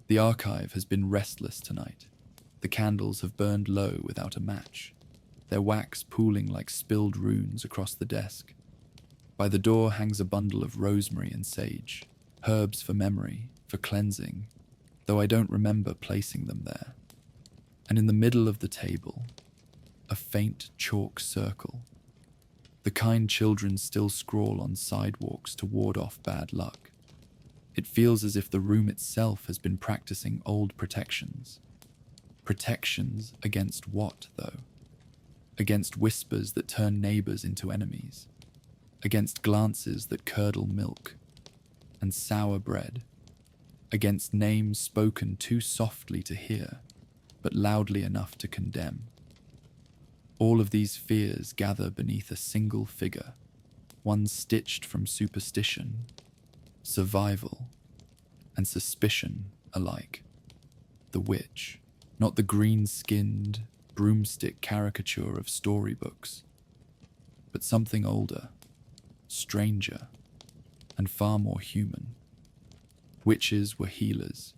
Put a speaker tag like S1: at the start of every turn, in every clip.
S1: The archive has been restless tonight. The candles have burned low without a match, their wax pooling like spilled runes across the desk. By the door hangs a bundle of rosemary and sage, herbs for memory, for cleansing, though I don't remember placing them there. And in the middle of the table, a faint chalk circle, the kind children still scrawl on sidewalks to ward off bad luck. It feels as if the room itself has been practicing old protections. Protections against what, though? Against whispers that turn neighbors into enemies, against glances that curdle milk and sour bread, against names spoken too softly to hear, but loudly enough to condemn. All of these fears gather beneath a single figure, one stitched from superstition, survival, and suspicion alike. The witch, not the green-skinned, broomstick caricature of storybooks, but something older, stranger, and far more human. Witches were healers,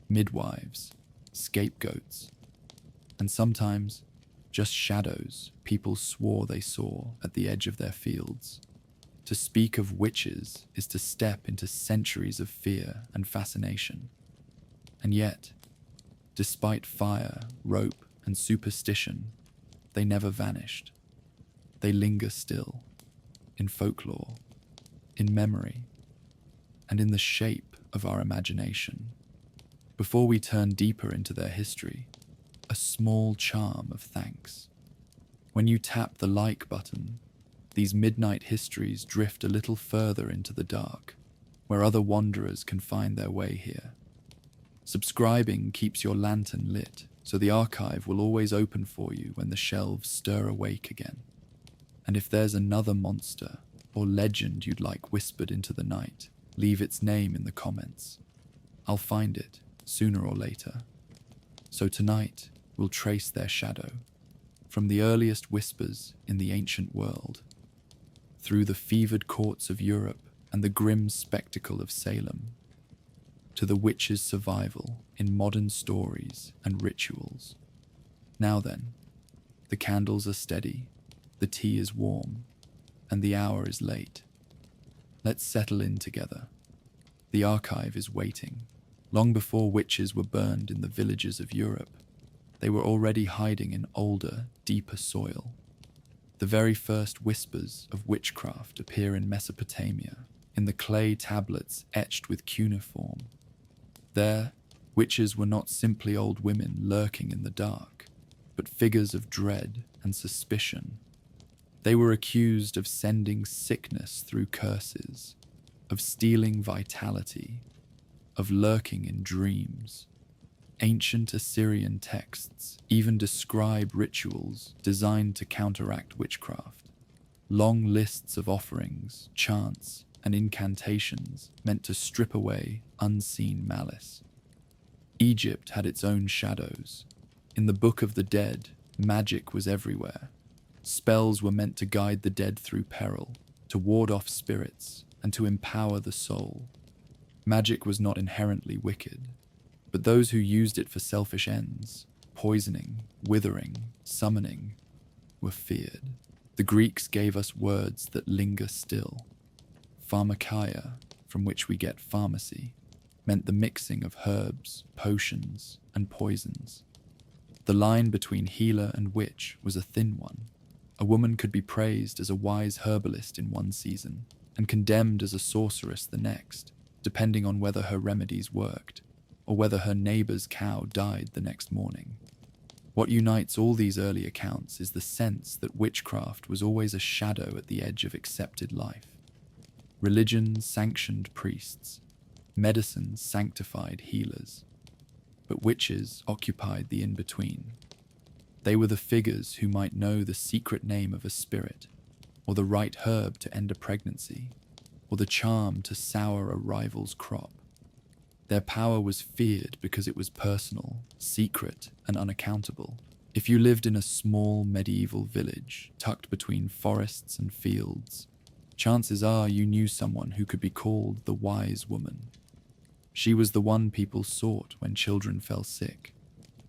S1: midwives, scapegoats, and sometimes just shadows people swore they saw at the edge of their fields. To speak of witches is to step into centuries of fear and fascination. And yet, despite fire, rope, and superstition, they never vanished. They linger still, in folklore, in memory, and in the shape of our imagination. Before we turn deeper into their history, a small charm of thanks. When you tap the like button, these midnight histories drift a little further into the dark, where other wanderers can find their way here. Subscribing keeps your lantern lit, so the archive will always open for you when the shelves stir awake again. And if there's another monster or legend you'd like whispered into the night, leave its name in the comments. I'll find it, sooner or later. So tonight, we'll trace their shadow, from the earliest whispers in the ancient world, through the fevered courts of Europe and the grim spectacle of Salem, to the witch's survival in modern stories and rituals. Now then, the candles are steady, the tea is warm, and the hour is late. Let's settle in together. The archive is waiting. Long before witches were burned in the villages of Europe, they were already hiding in older, deeper soil. The very first whispers of witchcraft appear in Mesopotamia, in the clay tablets etched with cuneiform. There, witches were not simply old women lurking in the dark, but figures of dread and suspicion. They were accused of sending sickness through curses, of stealing vitality, of lurking in dreams. Ancient Assyrian texts even describe rituals designed to counteract witchcraft. Long lists of offerings, chants, and incantations meant to strip away unseen malice. Egypt had its own shadows. In the Book of the Dead, magic was everywhere. Spells were meant to guide the dead through peril, to ward off spirits, and to empower the soul. Magic was not inherently wicked, but those who used it for selfish ends, poisoning, withering, summoning, were feared. The Greeks gave us words that linger still. Pharmakeia, from which we get pharmacy, meant the mixing of herbs, potions, and poisons. The line between healer and witch was a thin one. A woman could be praised as a wise herbalist in one season, and condemned as a sorceress the next, depending on whether her remedies worked, or whether her neighbor's cow died the next morning. What unites all these early accounts is the sense that witchcraft was always a shadow at the edge of accepted life. Religion sanctioned priests, medicine sanctified healers, but witches occupied the in-between. They were the figures who might know the secret name of a spirit, or the right herb to end a pregnancy, or the charm to sour a rival's crop. Their power was feared because it was personal, secret, and unaccountable. If you lived in a small medieval village tucked between forests and fields, chances are you knew someone who could be called the wise woman. She was the one people sought when children fell sick,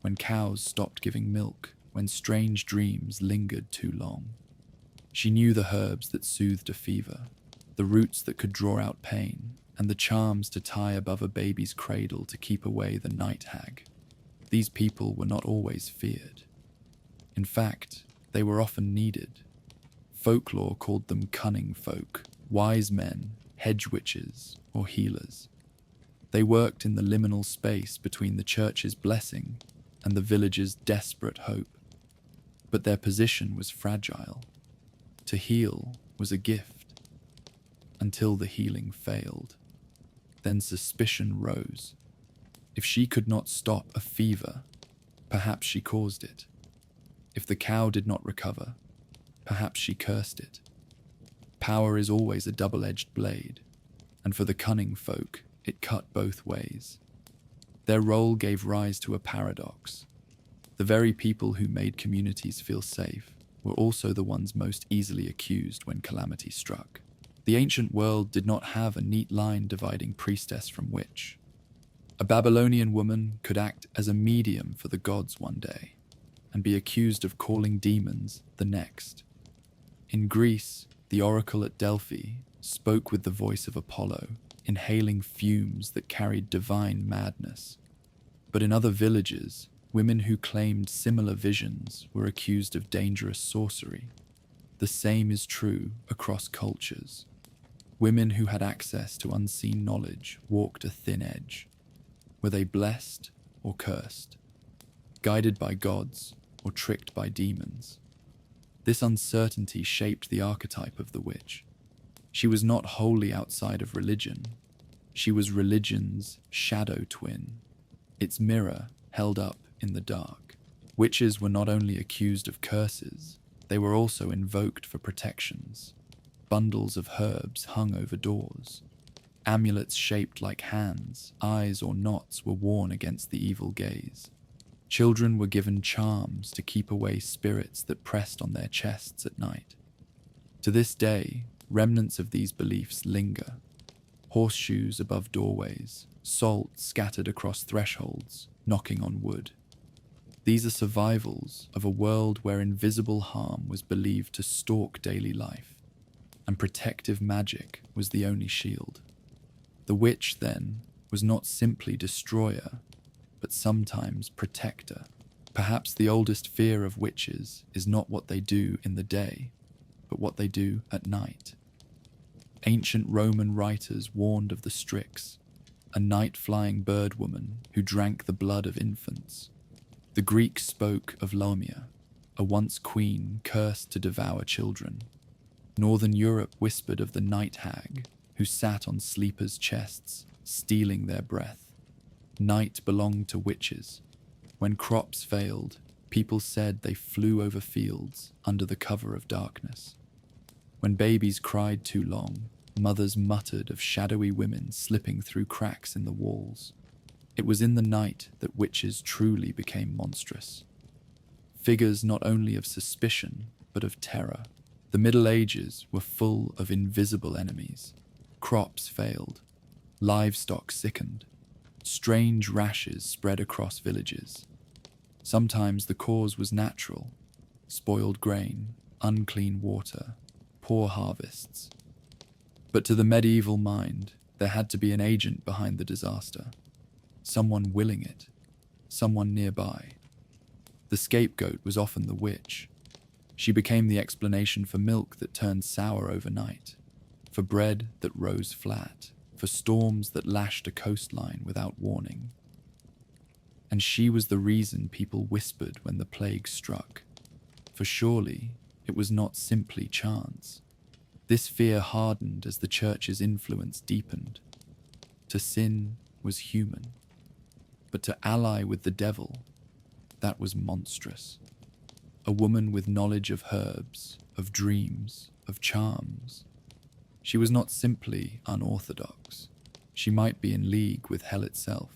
S1: when cows stopped giving milk, when strange dreams lingered too long. She knew the herbs that soothed a fever, the roots that could draw out pain, and the charms to tie above a baby's cradle to keep away the night hag. These people were not always feared. In fact, they were often needed. Folklore called them cunning folk, wise men, hedge witches, or healers. They worked in the liminal space between the church's blessing and the village's desperate hope. But their position was fragile. To heal was a gift, until the healing failed. Then suspicion rose. If she could not stop a fever, perhaps she caused it. If the cow did not recover, perhaps she cursed it. Power is always a double-edged blade, and for the cunning folk, it cut both ways. Their role gave rise to a paradox. The very people who made communities feel safe were also the ones most easily accused when calamity struck. The ancient world did not have a neat line dividing priestess from witch. A Babylonian woman could act as a medium for the gods one day, and be accused of calling demons the next. In Greece, the oracle at Delphi spoke with the voice of Apollo, inhaling fumes that carried divine madness. But in other villages, women who claimed similar visions were accused of dangerous sorcery. The same is true across cultures. Women who had access to unseen knowledge walked a thin edge. Were they blessed or cursed? Guided by gods or tricked by demons? This uncertainty shaped the archetype of the witch. She was not wholly outside of religion. She was religion's shadow twin, its mirror held up in the dark. Witches were not only accused of curses, they were also invoked for protections. Bundles of herbs hung over doors. Amulets shaped like hands, eyes, or knots were worn against the evil gaze. Children were given charms to keep away spirits that pressed on their chests at night. To this day, remnants of these beliefs linger. Horseshoes above doorways, salt scattered across thresholds, knocking on wood. These are survivals of a world where invisible harm was believed to stalk daily life, and protective magic was the only shield. The witch, then, was not simply destroyer, but sometimes protector. Perhaps the oldest fear of witches is not what they do in the day, but what they do at night. Ancient Roman writers warned of the Strix, a night-flying bird woman who drank the blood of infants. The Greeks spoke of Lamia, a once queen cursed to devour children. Northern Europe whispered of the night hag, who sat on sleepers' chests, stealing their breath. Night belonged to witches. When crops failed, people said they flew over fields under the cover of darkness. When babies cried too long, mothers muttered of shadowy women slipping through cracks in the walls. It was in the night that witches truly became monstrous. Figures not only of suspicion, but of terror. The Middle Ages were full of invisible enemies. Crops failed. Livestock sickened. Strange rashes spread across villages. Sometimes the cause was natural: spoiled grain, unclean water, poor harvests. But to the medieval mind, there had to be an agent behind the disaster. Someone willing it. Someone nearby. The scapegoat was often the witch. She became the explanation for milk that turned sour overnight, for bread that rose flat, for storms that lashed a coastline without warning. And she was the reason people whispered when the plague struck, for surely it was not simply chance. This fear hardened as the church's influence deepened. To sin was human, but to ally with the devil, that was monstrous. A woman with knowledge of herbs, of dreams, of charms. She was not simply unorthodox. She might be in league with hell itself.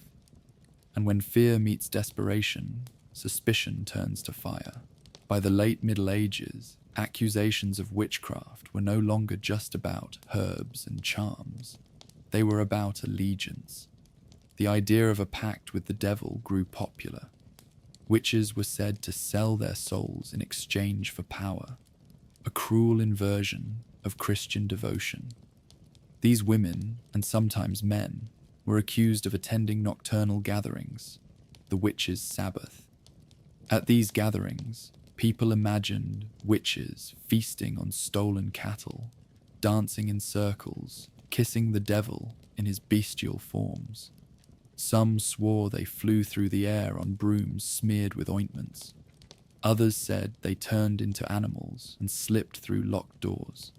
S1: And when fear meets desperation, suspicion turns to fire. By the late Middle Ages, accusations of witchcraft were no longer just about herbs and charms. They were about allegiance. the idea of a pact with the devil grew popular. Witches were said to sell their souls in exchange for power, a cruel inversion of Christian devotion. These women, and sometimes men, were accused of attending nocturnal gatherings, the witches' Sabbath. At these gatherings, people imagined witches feasting on stolen cattle, dancing in circles, kissing the devil in his bestial forms. Some swore they flew through the air on brooms smeared with ointments. Others said they turned into animals and slipped through locked doors.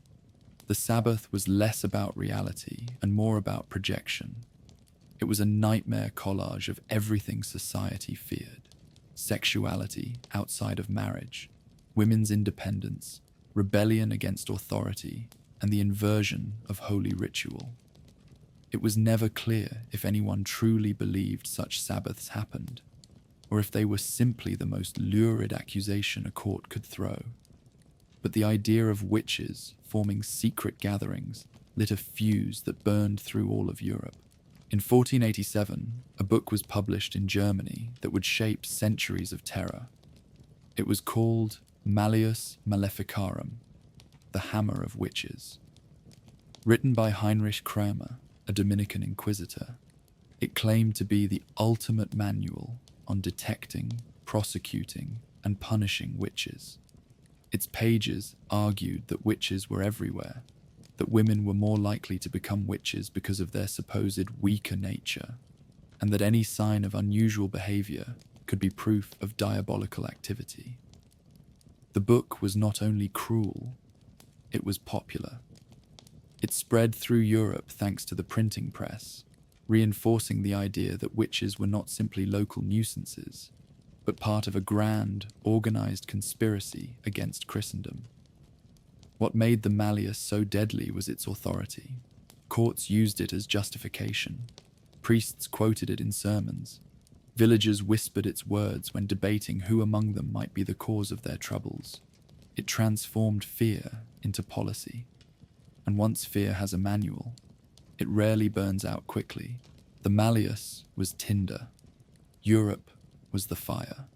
S1: The Sabbath was less about reality and more about projection. It was a nightmare collage of everything society feared: sexuality outside of marriage, women's independence, rebellion against authority, and the inversion of holy ritual. It was never clear if anyone truly believed such Sabbaths happened, or if they were simply the most lurid accusation a court could throw. But the idea of witches forming secret gatherings lit a fuse that burned through all of Europe. In 1487, a book was published in Germany that would shape centuries of terror. It was called Malleus Maleficarum, the Hammer of Witches. Written by Heinrich Kramer, a Dominican inquisitor, it claimed to be the ultimate manual on detecting, prosecuting, and punishing witches. Its pages argued that witches were everywhere, that women were more likely to become witches because of their supposed weaker nature, and that any sign of unusual behavior could be proof of diabolical activity. The book was not only cruel, it was popular. It spread through Europe thanks to the printing press, reinforcing the idea that witches were not simply local nuisances, but part of a grand, organized conspiracy against Christendom. What made the Malleus so deadly was its authority. Courts used it as justification. Priests quoted it in sermons. Villagers whispered its words when debating who among them might be the cause of their troubles. It transformed fear into policy. And once fear has a manual, it rarely burns out quickly. The Malleus was tinder. Europe was the fire.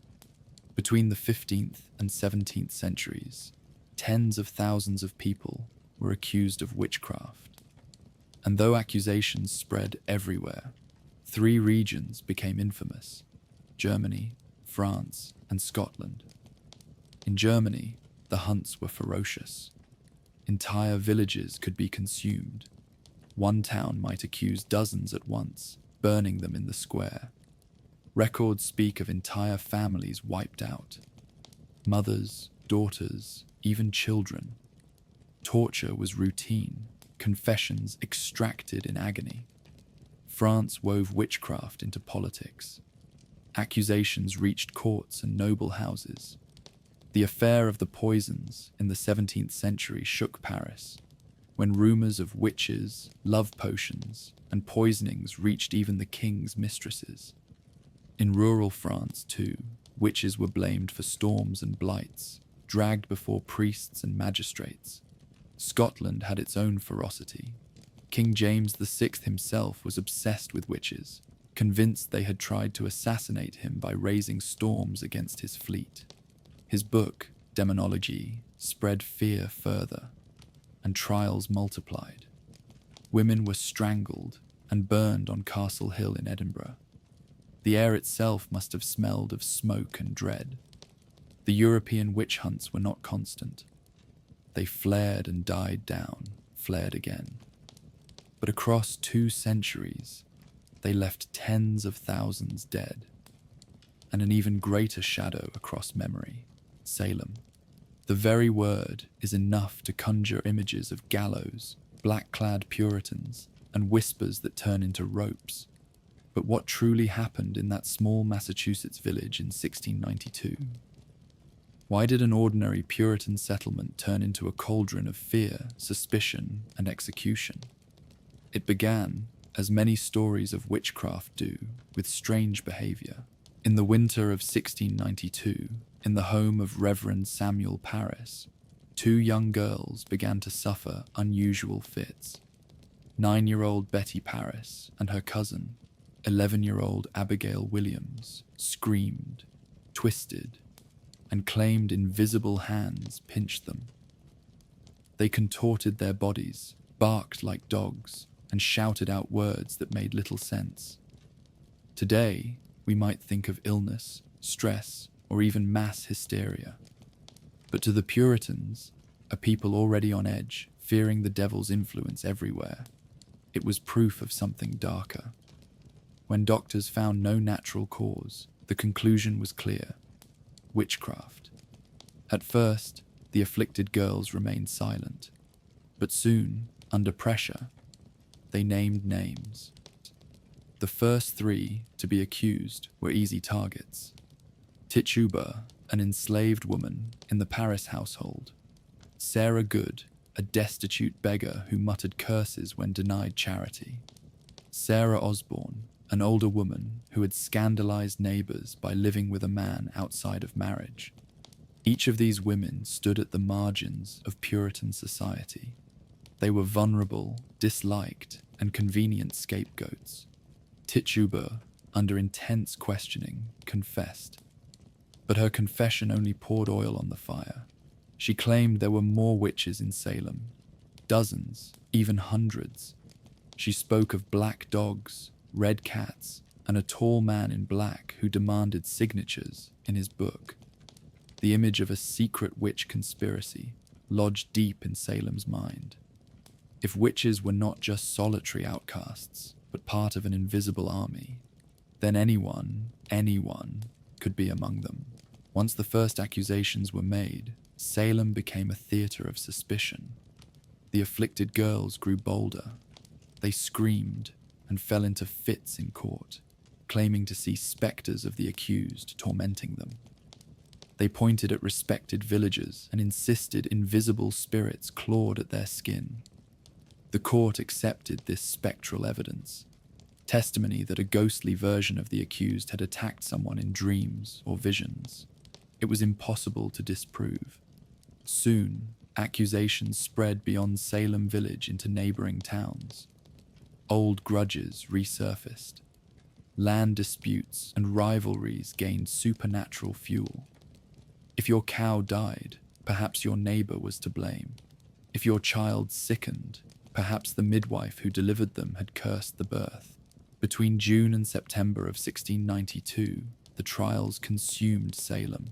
S1: Between the 15th and 17th centuries, tens of thousands of people were accused of witchcraft. And though accusations spread everywhere, 3 regions became infamous: Germany, France, and Scotland. In Germany, the hunts were ferocious. Entire villages could be consumed. One town might accuse dozens at once, burning them in the square. Records speak of entire families wiped out. Mothers, daughters, even children. Torture was routine, confessions extracted in agony. France wove witchcraft into politics. Accusations reached courts and noble houses. The affair of the poisons in the 17th century shook Paris, when rumors of witches, love potions, and poisonings reached even the king's mistresses. In rural France, too, witches were blamed for storms and blights, dragged before priests and magistrates. Scotland had its own ferocity. King James VI himself was obsessed with witches, convinced they had tried to assassinate him by raising storms against his fleet. His book, Demonology, spread fear further, and trials multiplied. Women were strangled and burned on Castle Hill in Edinburgh. The air itself must have smelled of smoke and dread. The European witch hunts were not constant. They flared and died down, flared again. But across 2 centuries, they left tens of thousands dead, and an even greater shadow across memory: Salem. The very word is enough to conjure images of gallows, black-clad Puritans, and whispers that turn into ropes. But what truly happened in that small Massachusetts village in 1692? Why did an ordinary Puritan settlement turn into a cauldron of fear, suspicion, and execution? It began, as many stories of witchcraft do, with strange behavior. In the winter of 1692, in the home of Reverend Samuel Parris, 2 young girls began to suffer unusual fits. 9-year-old Betty Parris and her cousin, 11-year-old Abigail Williams screamed, twisted, and claimed invisible hands pinched them. They contorted their bodies, barked like dogs, and shouted out words that made little sense. Today, we might think of illness, stress, or even mass hysteria. But to the Puritans, a people already on edge, fearing the devil's influence everywhere, it was proof of something darker. When doctors found no natural cause, the conclusion was clear: witchcraft. At first, the afflicted girls remained silent, but soon, under pressure, they named names. The first three to be accused were easy targets: Tituba, an enslaved woman in the Paris household; Sarah Good, a destitute beggar who muttered curses when denied charity; Sarah Osborne, an older woman who had scandalized neighbors by living with a man outside of marriage. Each of these women stood at the margins of Puritan society. They were vulnerable, disliked, and convenient scapegoats. Tituba, under intense questioning, confessed. But her confession only poured oil on the fire. She claimed there were more witches in Salem, dozens, even hundreds. She spoke of black dogs, red cats, and a tall man in black who demanded signatures in his book. The image of a secret witch conspiracy lodged deep in Salem's mind. If witches were not just solitary outcasts, but part of an invisible army, then anyone could be among them. Once the first accusations were made, Salem became a theater of suspicion. The afflicted girls grew bolder. They screamed and fell into fits in court, claiming to see specters of the accused tormenting them. They pointed at respected villagers and insisted invisible spirits clawed at their skin. The court accepted this spectral evidence, testimony that a ghostly version of the accused had attacked someone in dreams or visions. It was impossible to disprove. Soon, accusations spread beyond Salem village into neighboring towns. Old grudges resurfaced. Land disputes and rivalries gained supernatural fuel. If your cow died, perhaps your neighbor was to blame. If your child sickened, perhaps the midwife who delivered them had cursed the birth. Between June and September of 1692, the trials consumed Salem.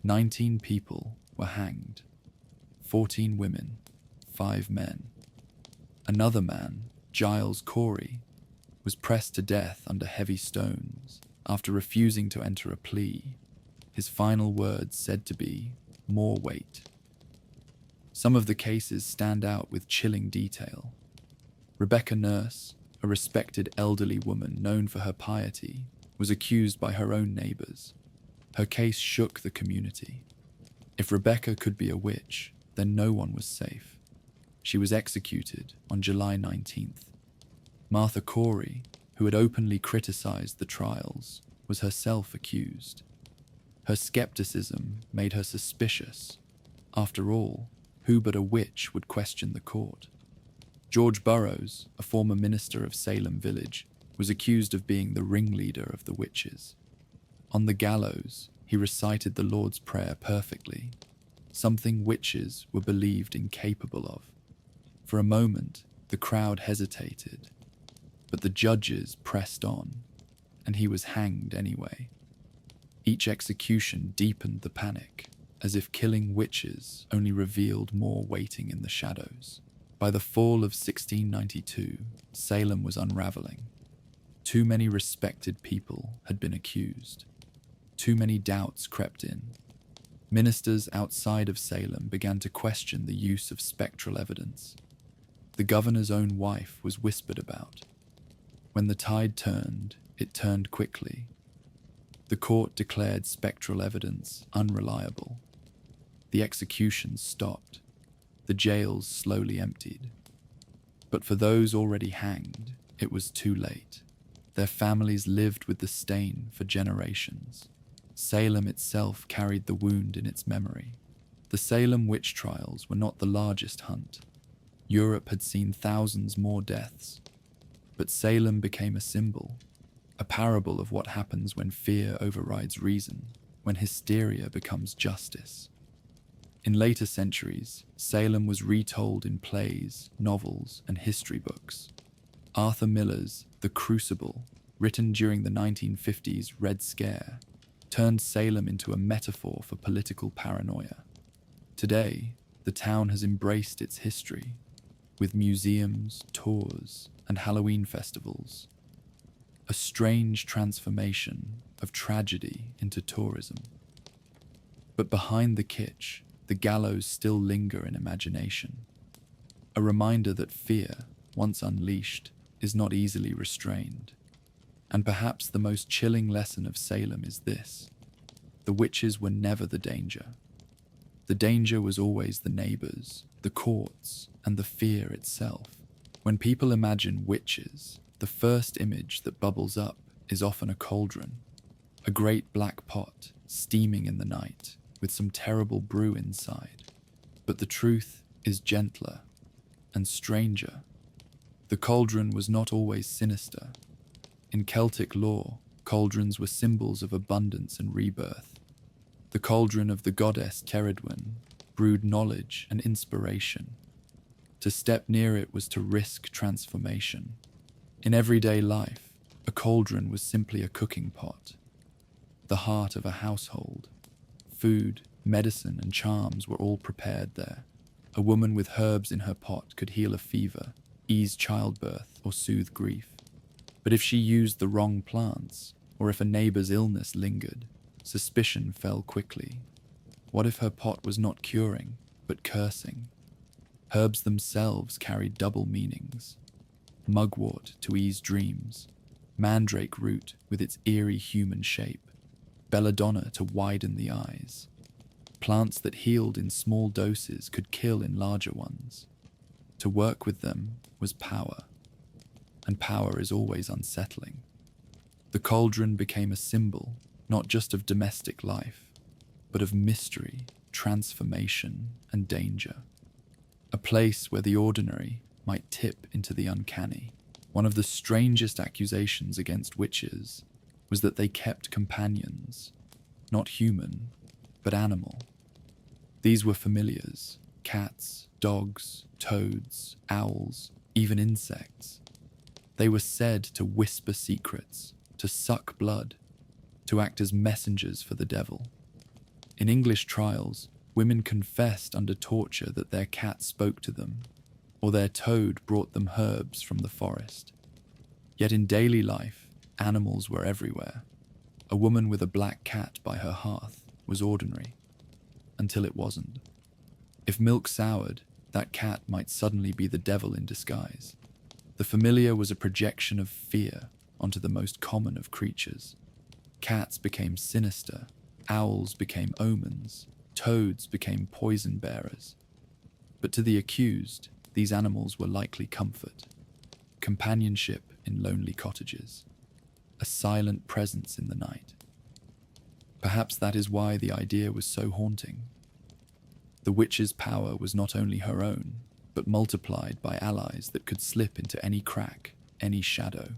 S1: 19 people were hanged, 14 women, 5 men. Another man, Giles Corey, was pressed to death under heavy stones after refusing to enter a plea. His final words said to be, "More weight." Some of the cases stand out with chilling detail. Rebecca Nurse, a respected elderly woman known for her piety, was accused by her own neighbors. Her case shook the community. If Rebecca could be a witch, then no one was safe. She was executed on July 19th. Martha Corey, who had openly criticized the trials, was herself accused. Her skepticism made her suspicious. After all, who but a witch would question the court? George Burroughs, a former minister of Salem Village, was accused of being the ringleader of the witches. On the gallows, he recited the Lord's Prayer perfectly, something witches were believed incapable of. For a moment, the crowd hesitated, but the judges pressed on, and he was hanged anyway. Each execution deepened the panic, as if killing witches only revealed more waiting in the shadows. By the fall of 1692, Salem was unraveling. Too many respected people had been accused. Too many doubts crept in. Ministers outside of Salem began to question the use of spectral evidence. The governor's own wife was whispered about. When the tide turned, it turned quickly. The court declared spectral evidence unreliable. The executions stopped. The jails slowly emptied. But for those already hanged, it was too late. Their families lived with the stain for generations. Salem itself carried the wound in its memory. The Salem Witch Trials were not the largest hunt. Europe had seen thousands more deaths. But Salem became a symbol, a parable of what happens when fear overrides reason, when hysteria becomes justice. In later centuries, Salem was retold in plays, novels, and history books. Arthur Miller's The Crucible, written during the 1950s Red Scare, turned Salem into a metaphor for political paranoia. Today, the town has embraced its history, with museums, tours, and Halloween festivals. A strange transformation of tragedy into tourism. But behind the kitsch, the gallows still linger in imagination. A reminder that fear, once unleashed, is not easily restrained. And perhaps the most chilling lesson of Salem is this: the witches were never the danger. The danger was always the neighbors, the courts, and the fear itself. When people imagine witches, the first image that bubbles up is often a cauldron, a great black pot steaming in the night with some terrible brew inside. But the truth is gentler and stranger. The cauldron was not always sinister. In Celtic lore, cauldrons were symbols of abundance and rebirth. The cauldron of the goddess Ceridwen brewed knowledge and inspiration. To step near it was to risk transformation. In everyday life, a cauldron was simply a cooking pot, the heart of a household. Food, medicine, and charms were all prepared there. A woman with herbs in her pot could heal a fever, ease childbirth, or soothe grief. But if she used the wrong plants, or if a neighbor's illness lingered, suspicion fell quickly. What if her pot was not curing, but cursing? Herbs themselves carried double meanings. Mugwort to ease dreams, mandrake root with its eerie human shape, belladonna to widen the eyes. Plants that healed in small doses could kill in larger ones. To work with them was power, and power is always unsettling. The cauldron became a symbol, not just of domestic life, but of mystery, transformation, and danger. A place where the ordinary might tip into the uncanny. One of the strangest accusations against witches was that they kept companions, not human, but animal. These were familiars: cats, dogs, toads, owls, even insects. They were said to whisper secrets, to suck blood, to act as messengers for the devil. In English trials, women confessed under torture that their cat spoke to them, or their toad brought them herbs from the forest. Yet in daily life, animals were everywhere. A woman with a black cat by her hearth was ordinary, until it wasn't. If milk soured, that cat might suddenly be the devil in disguise. The familiar was a projection of fear onto the most common of creatures. Cats became sinister, owls became omens, toads became poison bearers. But to the accused, these animals were likely comfort, companionship in lonely cottages, a silent presence in the night. Perhaps that is why the idea was so haunting. The witch's power was not only her own, but multiplied by allies that could slip into any crack, any shadow.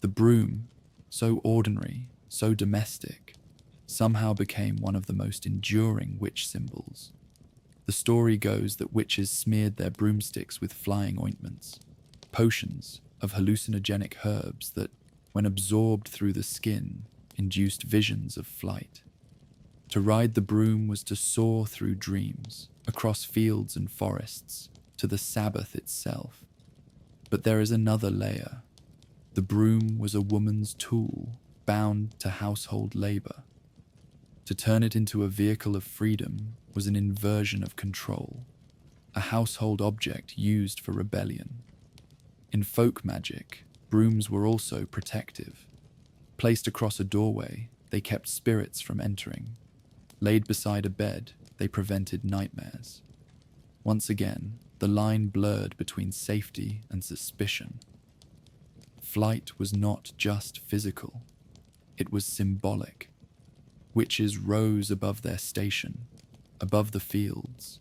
S1: The broom, so ordinary, so domestic, somehow became one of the most enduring witch symbols. The story goes that witches smeared their broomsticks with flying ointments, potions of hallucinogenic herbs that, when absorbed through the skin, induced visions of flight. To ride the broom was to soar through dreams, across fields and forests, to the Sabbath itself. But there is another layer. The broom was a woman's tool, bound to household labor. To turn it into a vehicle of freedom was an inversion of control, a household object used for rebellion. In folk magic, brooms were also protective. Placed across a doorway, they kept spirits from entering. Laid beside a bed, they prevented nightmares. Once again, the line blurred between safety and suspicion. Flight was not just physical, it was symbolic. Witches rose above their station, above the fields,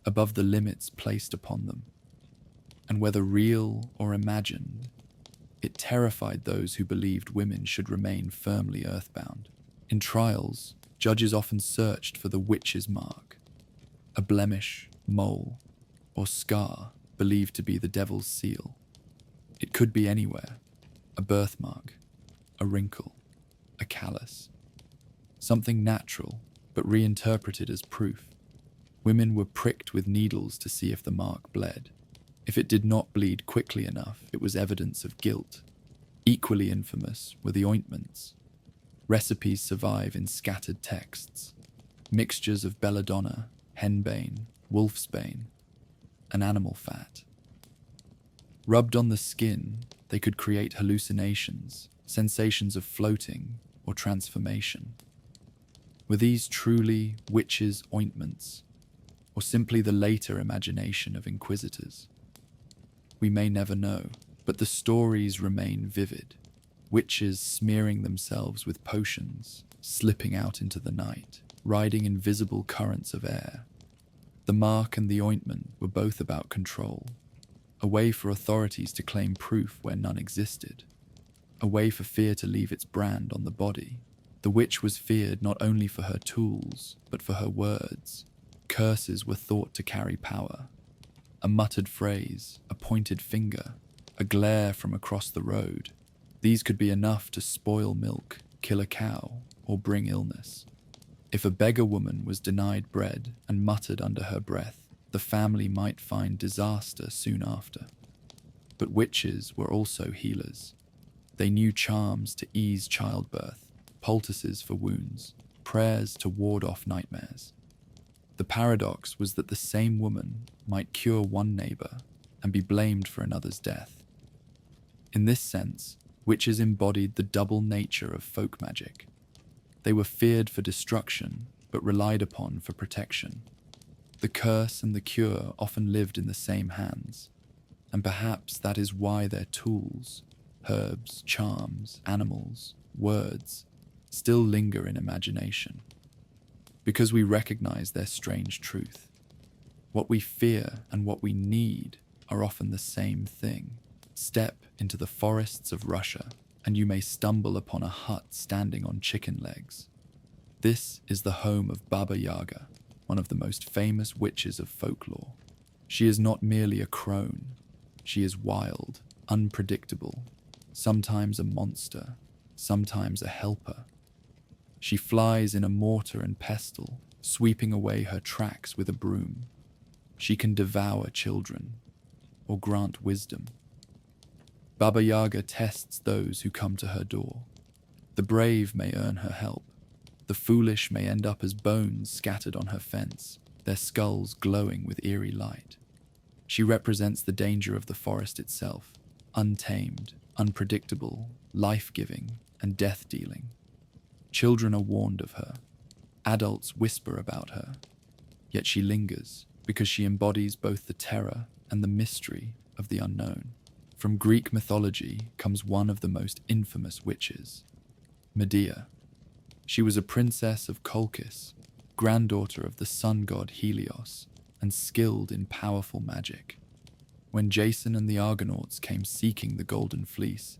S1: above the limits placed upon them. And whether real or imagined, It terrified those who believed women should remain firmly earthbound. In trials, judges often searched for the witch's mark, a blemish, mole, or scar believed to be the devil's seal. It could be anywhere: a birthmark, a wrinkle, a callus. Something natural, but reinterpreted as proof. Women were pricked with needles to see if the mark bled. If it did not bleed quickly enough, it was evidence of guilt. Equally infamous were the ointments. Recipes survive in scattered texts. Mixtures of belladonna, henbane, wolfsbane, and animal fat. Rubbed on the skin, they could create hallucinations, sensations of floating or transformation. Were these truly witches' ointments, or simply the later imagination of inquisitors? We may never know, but the stories remain vivid. Witches smearing themselves with potions, slipping out into the night, riding invisible currents of air. The mark and the ointment were both about control, a way for authorities to claim proof where none existed, a way for fear to leave its brand on the body. The witch was feared not only for her tools, but for her words. Curses were thought to carry power. A muttered phrase, a pointed finger, a glare from across the road. These could be enough to spoil milk, kill a cow, or bring illness. If a beggar woman was denied bread and muttered under her breath, the family might find disaster soon after. But witches were also healers. They knew charms to ease childbirth, poultices for wounds, prayers to ward off nightmares. The paradox was that the same woman might cure one neighbor and be blamed for another's death. In this sense, witches embodied the double nature of folk magic. They were feared for destruction, but relied upon for protection. The curse and the cure often lived in the same hands, and perhaps that is why their tools, herbs, charms, animals, words, still linger in imagination. Because we recognize their strange truth. What we fear and what we need are often the same thing. Step into the forests of Russia, and you may stumble upon a hut standing on chicken legs. This is the home of Baba Yaga, one of the most famous witches of folklore. She is not merely a crone. She is wild, unpredictable, sometimes a monster, sometimes a helper. She flies in a mortar and pestle, sweeping away her tracks with a broom. She can devour children, or grant wisdom. Baba Yaga tests those who come to her door. The brave may earn her help. The foolish may end up as bones scattered on her fence, their skulls glowing with eerie light. She represents the danger of the forest itself, untamed, unpredictable, life-giving, and death-dealing. Children are warned of her. Adults whisper about her. Yet she lingers, because she embodies both the terror and the mystery of the unknown. From Greek mythology comes one of the most infamous witches, Medea. She was a princess of Colchis, granddaughter of the sun god Helios, and skilled in powerful magic. When Jason and the Argonauts came seeking the Golden Fleece,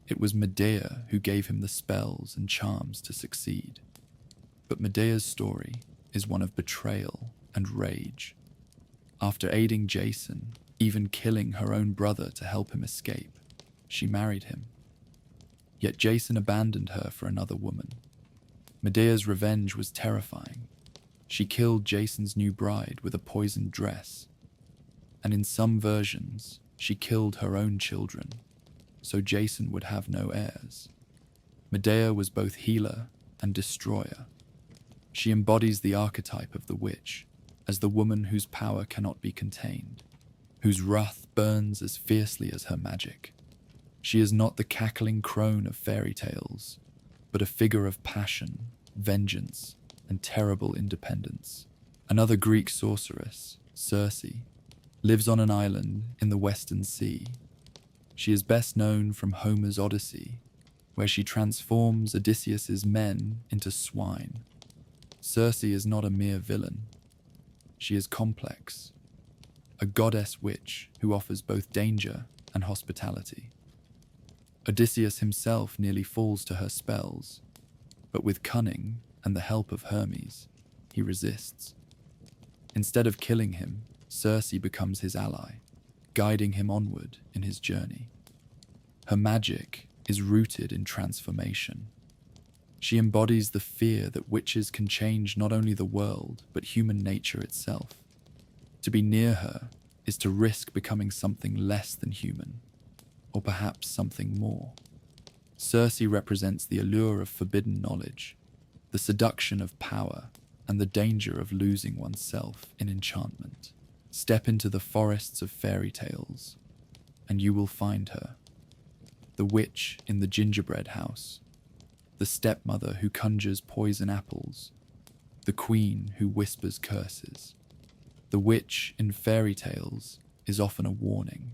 S1: it was Medea who gave him the spells and charms to succeed. But Medea's story is one of betrayal and rage. After aiding Jason, even killing her own brother to help him escape, she married him. Yet Jason abandoned her for another woman. Medea's revenge was terrifying. She killed Jason's new bride with a poisoned dress. And in some versions, she killed her own children, so Jason would have no heirs. Medea was both healer and destroyer. She embodies the archetype of the witch, as the woman whose power cannot be contained, whose wrath burns as fiercely as her magic. She is not the cackling crone of fairy tales, but a figure of passion, vengeance, and terrible independence. Another Greek sorceress, Circe, lives on an island in the Western Sea. She is best known from Homer's Odyssey, where she transforms Odysseus's men into swine. Circe is not a mere villain. She is complex, a goddess witch who offers both danger and hospitality. Odysseus himself nearly falls to her spells, but with cunning and the help of Hermes, he resists. Instead of killing him, Circe becomes his ally, guiding him onward in his journey. Her magic is rooted in transformation. She embodies the fear that witches can change not only the world, but human nature itself. To be near her is to risk becoming something less than human, or perhaps something more. Circe represents the allure of forbidden knowledge, the seduction of power, and the danger of losing oneself in enchantment. Step into the forests of fairy tales, and you will find her. The witch in the gingerbread house, the stepmother who conjures poison apples, the queen who whispers curses. The witch in fairy tales is often a warning.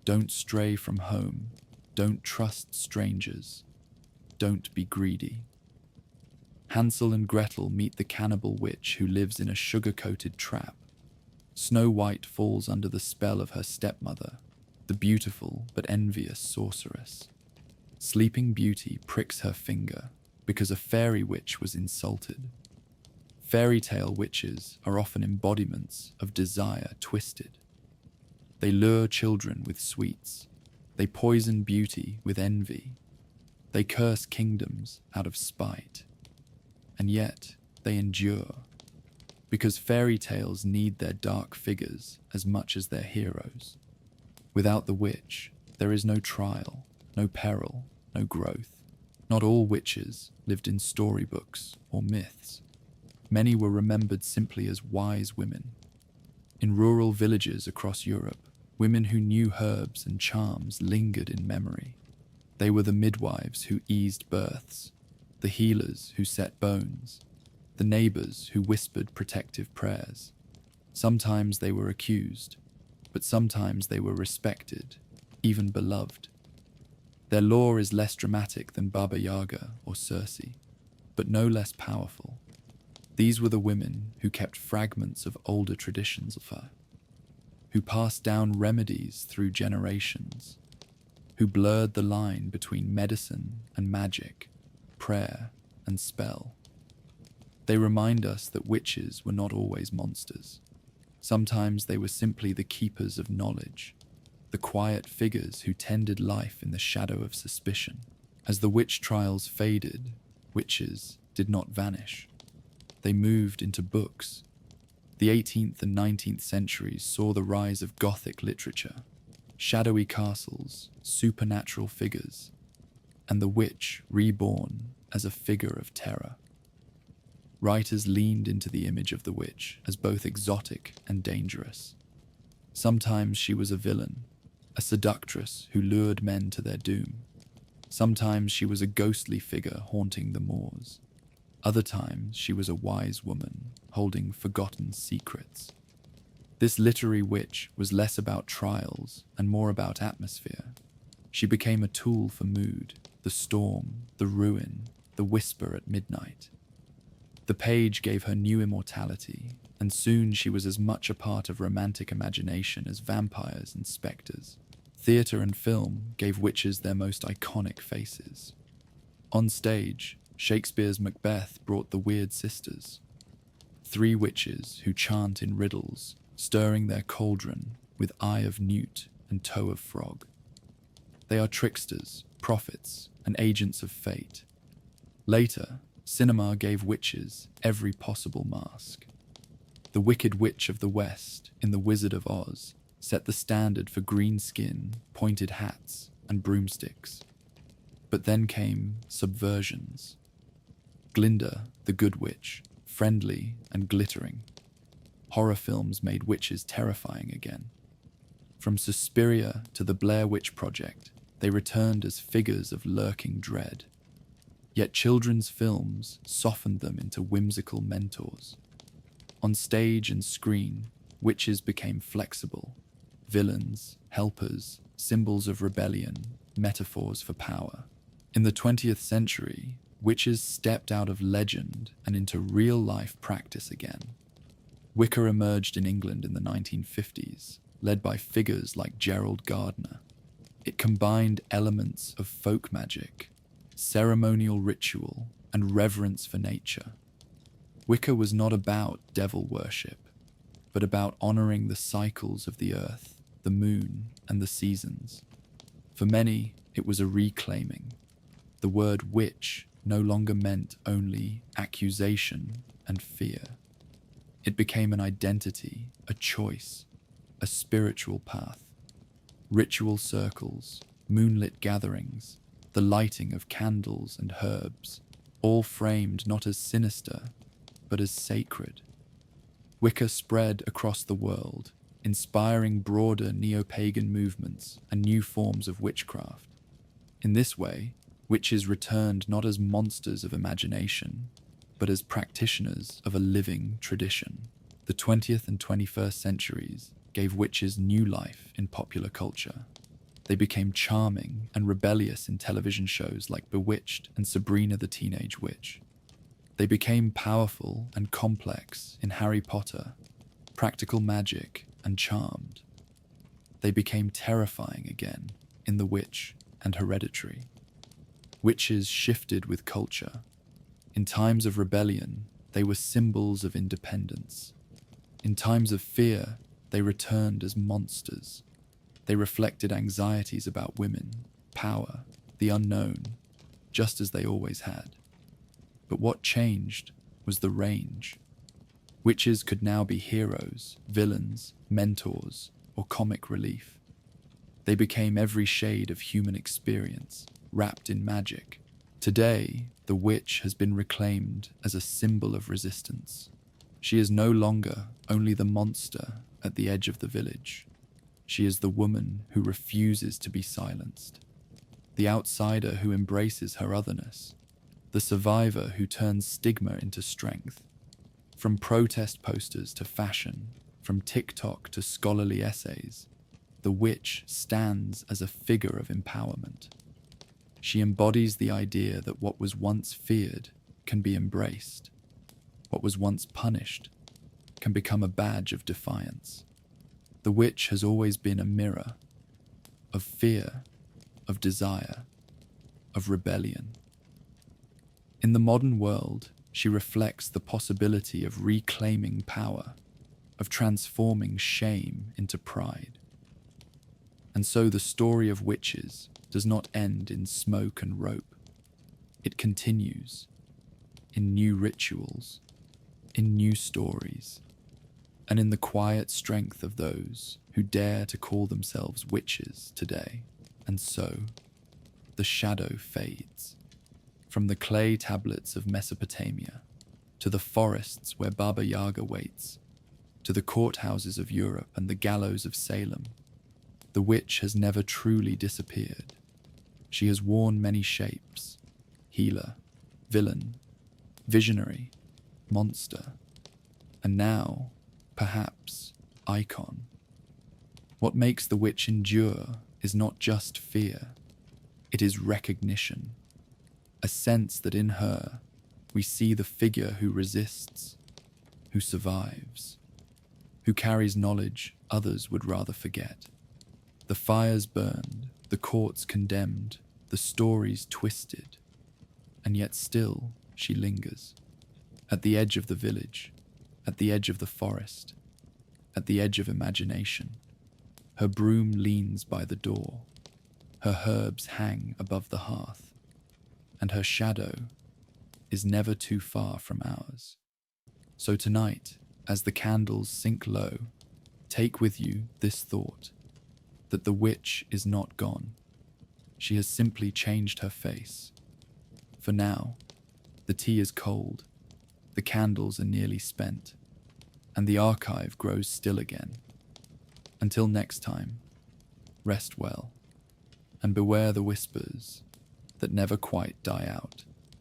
S1: Don't stray from home. Don't trust strangers. Don't be greedy. Hansel and Gretel meet the cannibal witch who lives in a sugar-coated trap. Snow White falls under the spell of her stepmother, the beautiful but envious sorceress. Sleeping Beauty pricks her finger because a fairy witch was insulted. Fairy tale witches are often embodiments of desire twisted. They lure children with sweets. They poison beauty with envy. They curse kingdoms out of spite. And yet, they endure. Because fairy tales need their dark figures as much as their heroes. Without the witch, there is no trial, no peril, no growth. Not all witches lived in storybooks or myths. Many were remembered simply as wise women. In rural villages across Europe, women who knew herbs and charms lingered in memory. They were the midwives who eased births, the healers who set bones, the neighbors who whispered protective prayers. Sometimes they were accused, but sometimes they were respected, even beloved. Their lore is less dramatic than Baba Yaga or Circe, but no less powerful. These were the women who kept fragments of older traditions of her, who passed down remedies through generations, who blurred the line between medicine and magic, prayer and spell. They remind us that witches were not always monsters. Sometimes they were simply the keepers of knowledge, the quiet figures who tended life in the shadow of suspicion. As the witch trials faded, witches did not vanish. They moved into books. The 18th and 19th centuries saw the rise of Gothic literature, shadowy castles, supernatural figures, and the witch reborn as a figure of terror. Writers leaned into the image of the witch as both exotic and dangerous. Sometimes she was a villain, a seductress who lured men to their doom. Sometimes she was a ghostly figure haunting the moors. Other times she was a wise woman holding forgotten secrets. This literary witch was less about trials and more about atmosphere. She became a tool for mood, the storm, the ruin, the whisper at midnight. The page gave her new immortality, and soon she was as much a part of romantic imagination as vampires and spectres. Theatre and film gave witches their most iconic faces. On stage, Shakespeare's Macbeth brought the Weird Sisters, three witches who chant in riddles, stirring their cauldron with eye of newt and toe of frog. They are tricksters, prophets, and agents of fate. Later, cinema gave witches every possible mask. The Wicked Witch of the West in The Wizard of Oz set the standard for green skin, pointed hats, and broomsticks. But then came subversions. Glinda, the Good Witch, friendly and glittering. Horror films made witches terrifying again. From Suspiria to the Blair Witch Project, they returned as figures of lurking dread. Yet children's films softened them into whimsical mentors. On stage and screen, witches became flexible. Villains, helpers, symbols of rebellion, metaphors for power. In the 20th century, witches stepped out of legend and into real-life practice again. Wicca emerged in England in the 1950s, led by figures like Gerald Gardner. It combined elements of folk magic, ceremonial ritual, and reverence for nature. Wicca was not about devil worship, but about honoring the cycles of the earth, the moon, and the seasons. For many, it was a reclaiming. The word witch no longer meant only accusation and fear. It became an identity, a choice, a spiritual path. Ritual circles, moonlit gatherings, the lighting of candles and herbs, all framed not as sinister, but as sacred. Wicca spread across the world, inspiring broader neo-pagan movements and new forms of witchcraft. In this way, witches returned not as monsters of imagination, but as practitioners of a living tradition. The 20th and 21st centuries gave witches new life in popular culture. They became charming and rebellious in television shows like Bewitched and Sabrina the Teenage Witch. They became powerful and complex in Harry Potter, Practical Magic, and Charmed. They became terrifying again in The Witch and Hereditary. Witches shifted with culture. In times of rebellion, they were symbols of independence. In times of fear, they returned as monsters. They reflected anxieties about women, power, the unknown, just as they always had. But what changed was the range. Witches could now be heroes, villains, mentors, or comic relief. They became every shade of human experience, wrapped in magic. Today, the witch has been reclaimed as a symbol of resistance. She is no longer only the monster at the edge of the village. She is the woman who refuses to be silenced, the outsider who embraces her otherness, the survivor who turns stigma into strength. From protest posters to fashion, from TikTok to scholarly essays, the witch stands as a figure of empowerment. She embodies the idea that what was once feared can be embraced. What was once punished can become a badge of defiance. The witch has always been a mirror of fear, of desire, of rebellion. In the modern world, she reflects the possibility of reclaiming power, of transforming shame into pride. And so the story of witches does not end in smoke and rope. It continues in new rituals, in new stories, and in the quiet strength of those who dare to call themselves witches today. And so, the shadow fades. From the clay tablets of Mesopotamia, to the forests where Baba Yaga waits, to the courthouses of Europe and the gallows of Salem, the witch has never truly disappeared. She has worn many shapes: healer, villain, visionary, monster, and now, perhaps, icon. What makes the witch endure is not just fear, it is recognition, a sense that in her we see the figure who resists, who survives, who carries knowledge others would rather forget. The fires burned, the courts condemned, the stories twisted, and yet still she lingers. At the edge of the village, at the edge of the forest, at the edge of imagination. Her broom leans by the door, her herbs hang above the hearth, and her shadow is never too far from ours. So tonight, as the candles sink low, take with you this thought, that the witch is not gone. She has simply changed her face. For now, the tea is cold, the candles are nearly spent, and the archive grows still again. Until next time, rest well, and beware the whispers that never quite die out.